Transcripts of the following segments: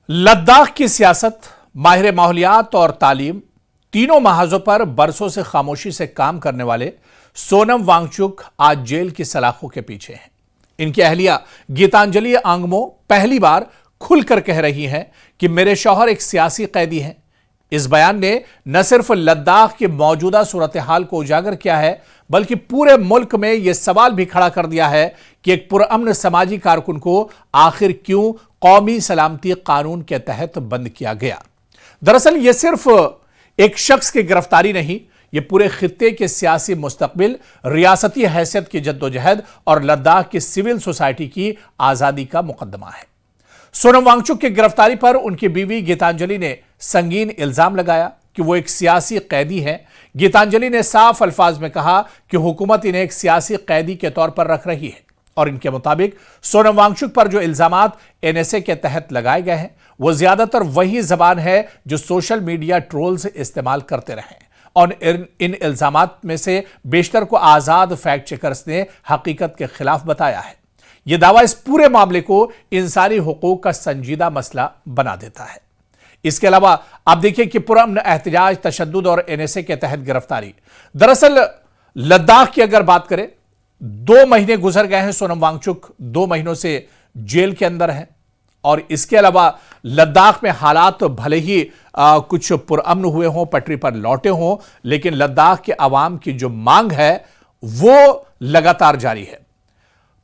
लद्दाख की सियासत, माहिर माहौलियात और तालीम, तीनों महाजों पर बरसों से खामोशी से काम करने वाले सोनम वांगचुक आज जेल की सलाखों के पीछे हैं। इनकी अहलिया गीतांजलि आंगमो पहली बार खुलकर कह रही हैं कि मेरे शौहर एक सियासी कैदी हैं। इस बयान ने न सिर्फ लद्दाख की मौजूदा सूरत हाल को उजागर किया है, बल्कि पूरे मुल्क में यह सवाल भी खड़ा कर दिया है कि एक पुरअमन समाजी कारकुन को आखिर क्यों कौमी सलामती कानून के तहत बंद किया गया। दरअसल यह सिर्फ एक शख्स की गिरफ्तारी नहीं, यह पूरे खित्ते के सियासी मुस्तकबिल, रियासती हैसियत की जद्दोजहद और लद्दाख की सिविल सोसाइटी की आजादी का मुकदमा है। सोनम वांगचुक की गिरफ्तारी पर उनकी बीवी गीतांजलि ने संगीन इल्जाम लगाया कि वो एक सियासी कैदी हैं। गीतांजलि ने साफ अल्फाज में कहा कि हुकूमत इन्हें एक सियासी कैदी के तौर पर रख रही है और इनके मुताबिक सोनम वांगचुक पर जो इल्जामात एनएसए के तहत लगाए गए हैं वो ज्यादातर वही जबान है जो सोशल मीडिया ट्रोल्स इस्तेमाल करते रहे और इन इल्जामात में से बेशतर को आजाद फैक्ट चेकर्स ने हकीकत के खिलाफ बताया है। यह दावा इस पूरे मामले को इंसानी हुकूक का संजीदा मसला बना देता है। इसके अलावा आप देखिए कि पुरअमन एहतजाज, तशद्दुद और एनएसए के तहत गिरफ्तारी। दरअसल लद्दाख की अगर बात करें, 2 महीने गुजर गए हैं, सोनम वांगचुक 2 महीनों से जेल के अंदर है और इसके अलावा लद्दाख में हालात भले ही कुछ पुरअमन हुए हों, पटरी पर लौटे हों, लेकिन लद्दाख के अवाम की जो मांग है वो लगातार जारी है।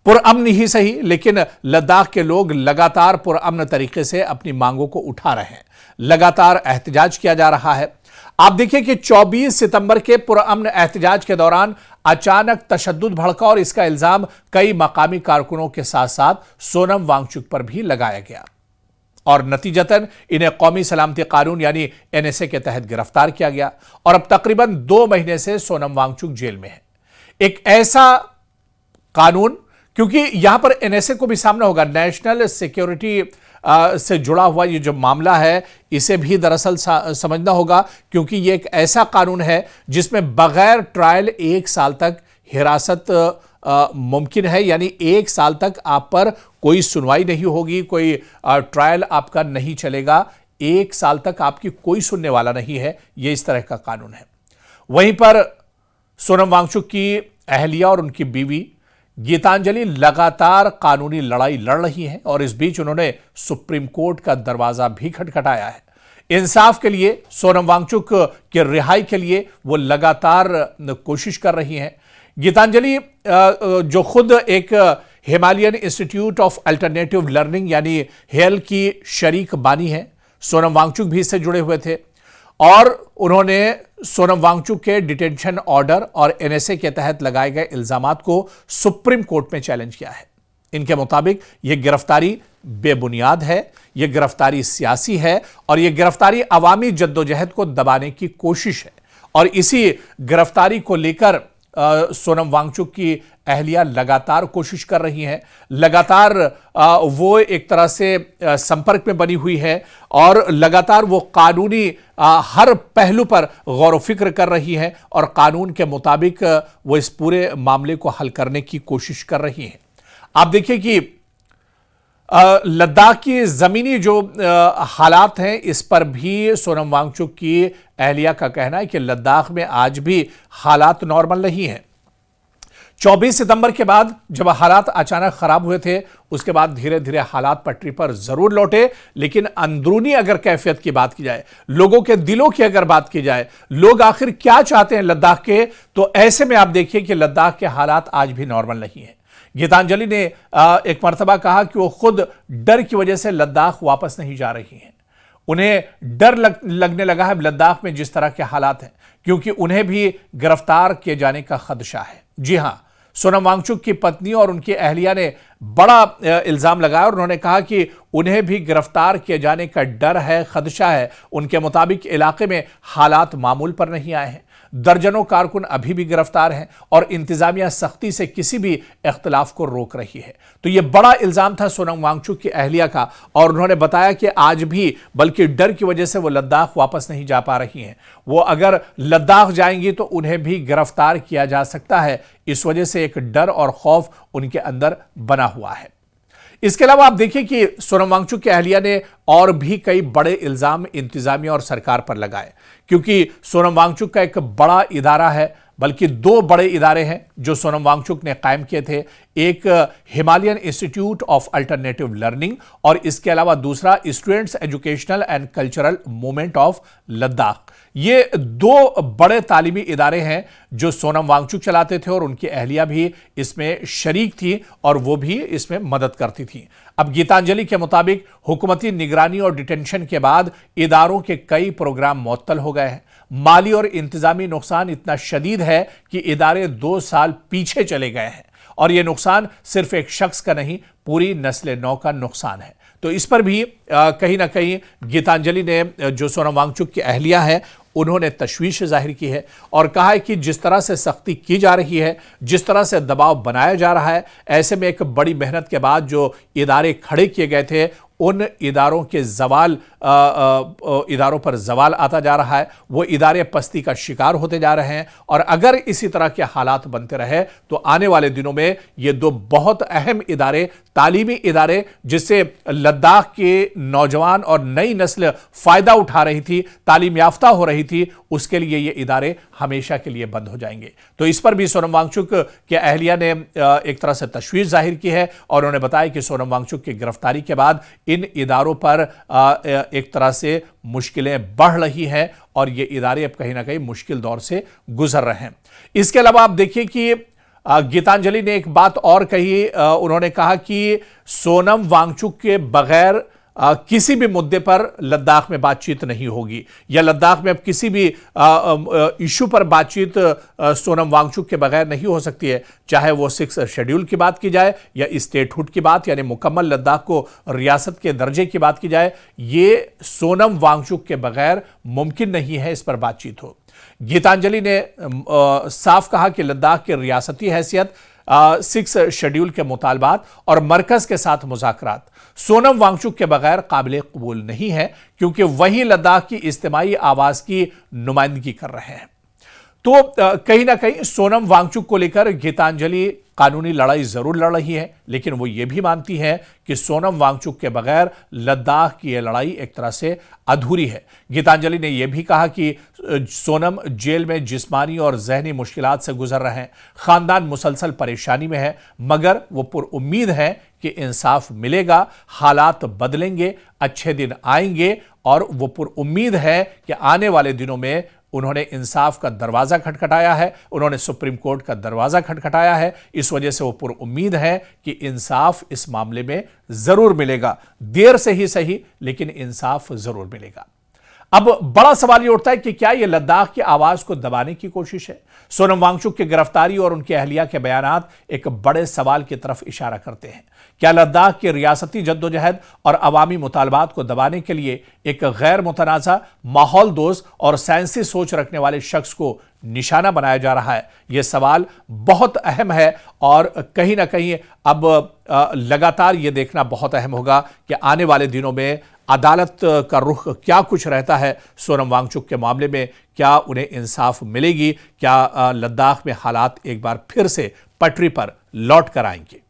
पुरअमन ही सही, लेकिन लद्दाख के लोग लगातार पुरअमन तरीके से अपनी मांगों को उठा रहे हैं। लगातार एहतजाज किया जा रहा है। आप देखिए कि 24 सितंबर के पुरअमन एहतजाज के दौरान अचानक तशद्दुद भड़का और इसका इल्जाम कई मकामी कारकुनों के साथ साथ सोनम वांगचुक पर भी लगाया गया और नतीजतन इन्हें कौमी सलामती कानून यानी एनएसए के तहत गिरफ्तार किया गया और अब तकरीबन 2 महीने से सोनम वांगचुक जेल में है। एक ऐसा कानून, क्योंकि यहां पर एनएसए को भी सामना होगा, नेशनल सिक्योरिटी से जुड़ा हुआ ये जो मामला है इसे भी दरअसल समझना होगा, क्योंकि ये एक ऐसा कानून है जिसमें बगैर ट्रायल 1 साल तक हिरासत मुमकिन है। यानी 1 साल तक आप पर कोई सुनवाई नहीं होगी, कोई ट्रायल आपका नहीं चलेगा, 1 साल तक आपकी कोई सुनने वाला नहीं है। ये इस तरह का कानून है। वहीं पर सोनम वांगचुक की अहलिया और उनकी बीवी गीतांजलि लगातार कानूनी लड़ाई लड़ रही हैं और इस बीच उन्होंने सुप्रीम कोर्ट का दरवाजा भी खटखटाया है। इंसाफ के लिए, सोनम वांगचुक के रिहाई के लिए वो लगातार कोशिश कर रही हैं। गीतांजलि जो खुद एक Himalayan institute of alternative learning यानी हेल की शरीक बानी है, सोनम वांगचुक भी इससे जुड़े हुए थे और उन्होंने सोनम वांगचुक के डिटेंशन ऑर्डर और एनएसए के तहत लगाए गए इल्जामात को सुप्रीम कोर्ट में चैलेंज किया है। इनके मुताबिक यह गिरफ्तारी बेबुनियाद है, यह गिरफ्तारी सियासी है और यह गिरफ्तारी अवामी जद्दोजहद को दबाने की कोशिश है और इसी गिरफ्तारी को लेकर सोनम वांगचुक की अहलिया लगातार कोशिश कर रही हैं। लगातार वो एक तरह से संपर्क में बनी हुई है और लगातार वो कानूनी हर पहलू पर गौर फिक्र कर रही हैं और कानून के मुताबिक वो इस पूरे मामले को हल करने की कोशिश कर रही हैं। आप देखिए कि लद्दाख की जमीनी जो हालात हैं इस पर भी सोनम वांगचुक की अहलिया का कहना है कि लद्दाख में आज भी हालात नॉर्मल नहीं हैं। 24 सितंबर के बाद जब हालात अचानक खराब हुए थे उसके बाद धीरे धीरे हालात पटरी पर जरूर लौटे, लेकिन अंदरूनी अगर कैफियत की बात की जाए, लोगों के दिलों की अगर बात की जाए, लोग आखिर क्या चाहते हैं लद्दाख के, तो ऐसे में आप देखिए कि लद्दाख के हालात आज भी नॉर्मल नहीं है। गीतांजलि ने एक मर्तबा कहा कि वो खुद डर की वजह से लद्दाख वापस नहीं जा रही हैं। उन्हें डर लगने लगा है लद्दाख में जिस तरह के हालात हैं, क्योंकि उन्हें भी गिरफ्तार किए जाने का खदशा है। जी हां, सोनम वांगचुक की पत्नी और उनकी अहलिया ने बड़ा इल्जाम लगाया और उन्होंने कहा कि उन्हें भी गिरफ्तार किए जाने का डर है, खदशा है। उनके मुताबिक इलाके में हालात मामूल पर नहीं आए हैं। दर्जनों कारकुन अभी भी गिरफ्तार हैं और इंतजामिया सख्ती से किसी भी इख्तिलाफ को रोक रही है। तो यह बड़ा इल्जाम था सोनम वांगचुक की अहलिया का और उन्होंने बताया कि आज भी बल्कि डर की वजह से वो लद्दाख वापस नहीं जा पा रही हैं। वो अगर लद्दाख जाएंगी तो उन्हें भी गिरफ्तार किया जा सकता है। इस वजह से एक डर और खौफ उनके अंदर बना हुआ है। इसके अलावा आप देखिए कि सोनम वांगचुक की अहलिया ने और भी कई बड़े इल्जाम इंतजामिया और सरकार पर लगाए, क्योंकि सोनम वांगचुक का एक बड़ा इदारा है, बल्कि दो बड़े इदारे हैं जो सोनम वांगचुक ने कायम किए थे। एक Himalayan institute of alternative learning और इसके अलावा दूसरा students educational and cultural movement of Ladakh. ये दो बड़े तालीमी इदारे हैं जो सोनम वांगचुक चलाते थे और उनकी अहलिया भी इसमें शरीक थी और वो भी इसमें मदद करती थी। अब गीतांजलि के मुताबिक हुकूमती निगरानी और डिटेंशन के बाद इदारों के कई प्रोग्राम मुअत्तल हो गए हैं। माली और इंतजामी नुकसान इतना शदीद है कि इदारे 2 साल पीछे चले गए हैं और यह नुकसान सिर्फ एक शख्स का नहीं, पूरी नस्ल नौ का नुकसान है। तो इस पर भी कहीं ना कहीं गीतांजलि ने, जो सोनम वांगचुक की अहलिया है, उन्होंने तशवीश जाहिर की है और कहा है कि जिस तरह से सख्ती की जा रही है, जिस तरह से दबाव बनाया जा रहा है, ऐसे में एक बड़ी मेहनत के बाद जो इदारे खड़े किए गए थे उन इदारों के इदारों पर जवाल आता जा रहा है। वो इदारे पस्ती का शिकार होते जा रहे हैं और अगर इसी तरह के हालात बनते रहे तो आने वाले दिनों में ये दो बहुत अहम इदारे, तालीमी इदारे, जिससे लद्दाख के नौजवान और नई नस्ल फायदा उठा रही थी, तालीम याफ्ता हो रही थी, उसके लिए ये इदारे हमेशा के लिए बंद हो जाएंगे। तो इस पर भी सोनम वांगचुक के अहलिया ने एक तरह से तशवीश जाहिर की है और उन्होंने बताया कि सोनम वांगचुक की गिरफ्तारी के बाद इन इदारों पर एक तरह से मुश्किलें बढ़ रही हैं और ये इदारे अब कहीं ना कहीं मुश्किल दौर से गुजर रहे हैं। इसके अलावा आप देखिए कि गीतांजलि ने एक बात और कही। उन्होंने कहा कि सोनम वांगचुक के बगैर किसी भी मुद्दे पर लद्दाख में बातचीत नहीं होगी या लद्दाख में अब किसी भी इशू पर बातचीत सोनम वांगचुक के बगैर नहीं हो सकती है, चाहे वो 6 शेड्यूल की बात की जाए या स्टेटहुड की बात, यानी मुकम्मल लद्दाख को रियासत के दर्जे की बात की जाए। ये सोनम वांगचुक के बगैर मुमकिन नहीं है इस पर बातचीत हो। गीतांजलि ने साफ कहा कि लद्दाख की रियासती हैसियत, 6 शेड्यूल के मुतालबात और मरकज के साथ मुज़ाकरात सोनम वांगचुक के बगैर काबिल कबूल नहीं है, क्योंकि वही लद्दाख की इज्तिमाई आवाज की नुमाइंदगी कर रहे हैं। तो कहीं ना कहीं सोनम वांगचुक को लेकर गीतांजलि कानूनी लड़ाई जरूर लड़ रही है, लेकिन वो ये भी मानती है कि सोनम वांगचुक के बगैर लद्दाख की यह लड़ाई एक तरह से अधूरी है। गीतांजलि ने यह भी कहा कि सोनम जेल में जिस्मानी और जहनी मुश्किलात से गुजर रहे हैं, खानदान मुसलसल परेशानी में है, मगर वो पुरुम्मीद है कि इंसाफ मिलेगा, हालात बदलेंगे, अच्छे दिन आएंगे और वो पुरुम्मीद है कि आने वाले दिनों में उन्होंने इंसाफ का दरवाज़ा खटखटाया है, उन्होंने सुप्रीम कोर्ट का दरवाज़ा खटखटाया है। इस वजह से वो पुरुम्मीद है कि इंसाफ इस मामले में ज़रूर मिलेगा, देर से ही सही, लेकिन इंसाफ ज़रूर मिलेगा। अब बड़ा सवाल ये उठता है कि क्या यह लद्दाख की आवाज़ को दबाने की कोशिश है? सोनम वांगचुक की गिरफ्तारी और उनकी अहलिया के बयानात एक बड़े सवाल की तरफ इशारा करते हैं। क्या लद्दाख की रियासती जद्दोजहद और अवामी मुतालबात को दबाने के लिए एक गैर मुतनाज़ा, माहौल दोस्त और साइंसी सोच रखने वाले शख्स को निशाना बनाया जा रहा है? यह सवाल बहुत अहम है और कहीं ना कहीं अब लगातार यह देखना बहुत अहम होगा कि आने वाले दिनों में अदालत का रुख क्या कुछ रहता है सोनम वांगचुक के मामले में। क्या उन्हें इंसाफ मिलेगी? क्या लद्दाख में हालात एक बार फिर से पटरी पर लौट कर आएंगे?